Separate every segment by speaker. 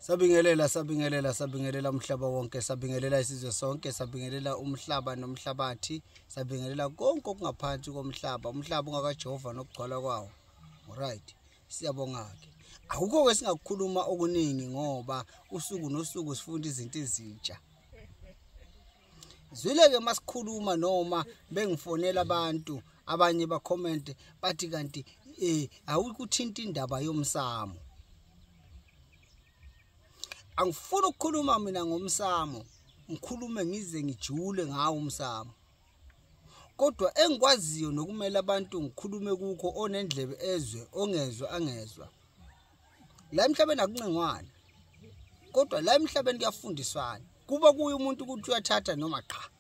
Speaker 1: Sabingelela umhlaba wonke, sabingelela isizwe sonke, sabingelela umhlaba nomhlabathi, sabingelela konke okungaphansi komhlaba, umhlaba ungakaJehova nokugcwala kwawo. Alright, siyabonga ke. Akukho kwesingakukhuluma okuningi ngoba usuku nosuku sifunda izinto ezintsha. Zwileke masikhuluma noma bengifonela abantu abanye ba comment bathi kanti awukuthinta indaba yomsamo. Angifuni ukukhuluma mina ngomsamo, ngikhulume ngize ngijule ngawo umsamo. Kodwa engikwaziyo nokumela abantu ngikhulume kukho onendlebe ezwe, ongezwe angezwa. La emhlabeni akuncengwana. Kodwa la emhlabeni kuyafundiswana. Kuba kuye umuntu ukuthi uyathatha noma cha.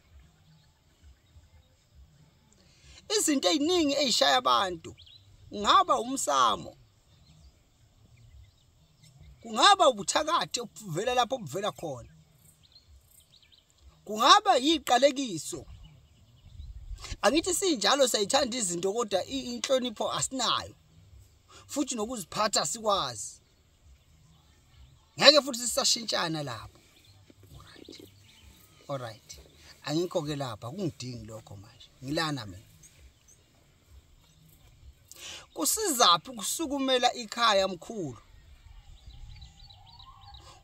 Speaker 1: Izinto eziningi ezishaya abantu, ngaba umsamo. Kungaba ubuthakathi obuvela lapho obuvela khona. Kungaba yiqalekiso. Angithi sinjalo sayithanda izinto kodwa inhlonipho asinayo. Futhi nokuziphatha sikwazi. Ngeke futhi sisashintshana lapho. Alright. Angikho ke lapha kungidingi lokho manje. Ngilana mina. Kusizaphi ukusukumela ikhaya mkhulu?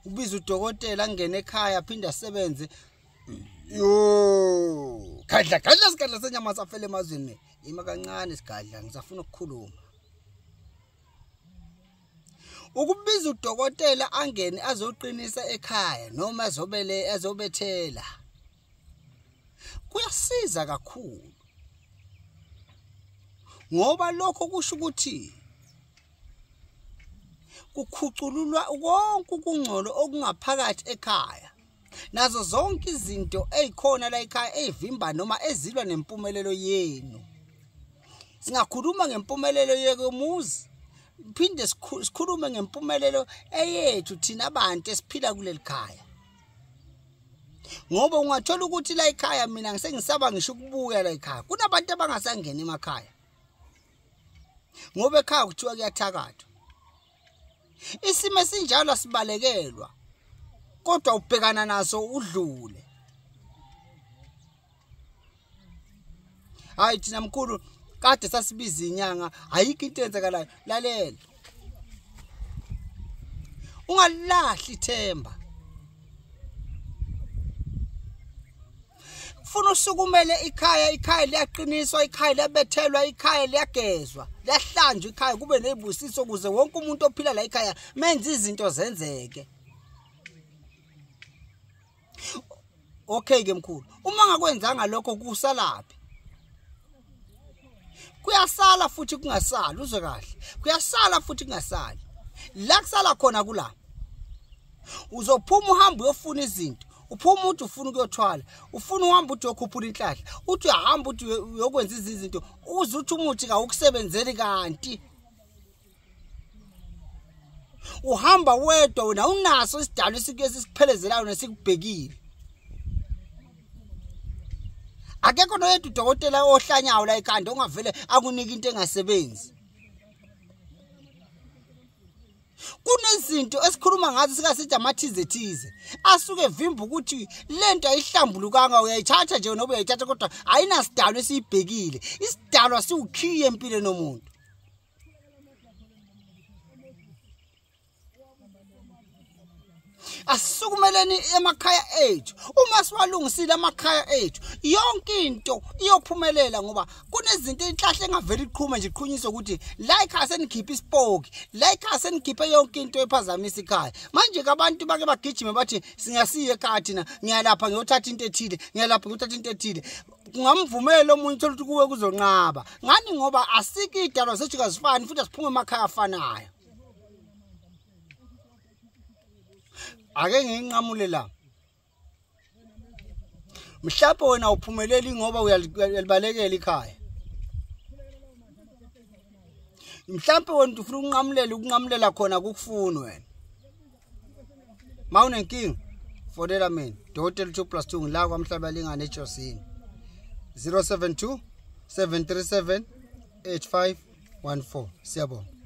Speaker 1: Ubiza udokotela angene ekhaya aphinda asebenze. Yo! Kadla senyama safele emazweni. Ima kancane sigadla ngisafuna ukukhuluma. Ukubiza udokotela angene azoqinisa ekhaya noma azobethela. Kuyasiza kakhulu. Ngoba lokho kusho ukuthi kukhucululwa konke ukungcono okungaphakathi ekhaya. Nazo zonke izinto ezikhona la ekhaya ezivimba noma ezilwa nempumelelo yenu. Singakhuluma ngempumelelo yekomuzi, phinde sikhulume ngempumelelo eyethu thina abantu esiphila kuleli khaya. Ngoba ungathola ukuthi la ekhaya mina ngisengisaba ngisho ukubuya la ekhaya. Kunabantu abangasangena emakhaya. Ngoba ekhaya kuthiwa kuyathakathwa. Isimo esinjalo asibalekelwa. Kodwa ubhekana naso udlule. Hayi thina mkhulu kade sasibiza inyanga, ayikho into eyenzakalayo. Lalela. Ungalahli ithemba. Ufuna usukumele ikhaya liyaqiniswa, ikhaya liyabethelwa, ikhaya liyagezwa, liyahlanjwa ikhaya kube nezibusiso ukuze wonke umuntu ophila la ekhaya menze izinto zenzeke. Okay ke mkhulu, uma ngakwenzanga lokho kusalaphi? Kuyasala futhi kungasali, uzwe kahle. Kuyasala futhi kungasali. La kusala khona kula. Uzophuma uhambe uyofuna izinto. Uphuma uthi ufuna ukuyothwala, ufuna uhamba uthi uyokhuphula inhlahla, uthi uyahamba uthi uyokwenza izinto, uze uthi umuthi awukusebenzeli kanti. Uhamba wedwa wena unaso isidalo esikuphelezelayo nesikubhekile. Akekho noyedwa udokotela ohlanyayo la ekhanda ongavele akunika into engasebenzi. Kunezinto esikhuluma ngazo sikasithi amathize asuke vimba ukuthi lento ayihlambulukanga uyayithatha nje noba uyayithatha kodwa ayinasidalo esiyibhekile. Isidalo asiwukhiye empilweni nomuntu. Asisukumeleni emakhaya ethu. Uma siwalungisile amakhaya ethu, yonke into iyophumelela ngoba kunezinto inhlahle engaveli iqhuma nje iqhunyiswe ukuthi la ekhaya senikhipha isipoki, la ekhaya senikhiphe yonke into ephazamisa ikhaya. Manje ke abantu bake bagijime bathi singasiya ekhaya thina, ngiyalapha ngiyothatha into ethile, ngiyalapha ngiyothatha into ethile. Kungamvumela omunye uthola ukuthi kuwe kuzonqaba. Ngani ngoba asiki idalo zethu kazifani futhi asiphume emakhaya afanayo. Ake nginqamule la. Mhlawumbe wena uphumeleli ngoba uyalibalekela ikhaya. Mhlawumbe wena ufuna ukunqamulela khona kukufuna wena. Mawunenkinga fonela mina Dokotela 2+2 ngila kwaMhlabalingane eJosini 072 737 8514. Siyabonga.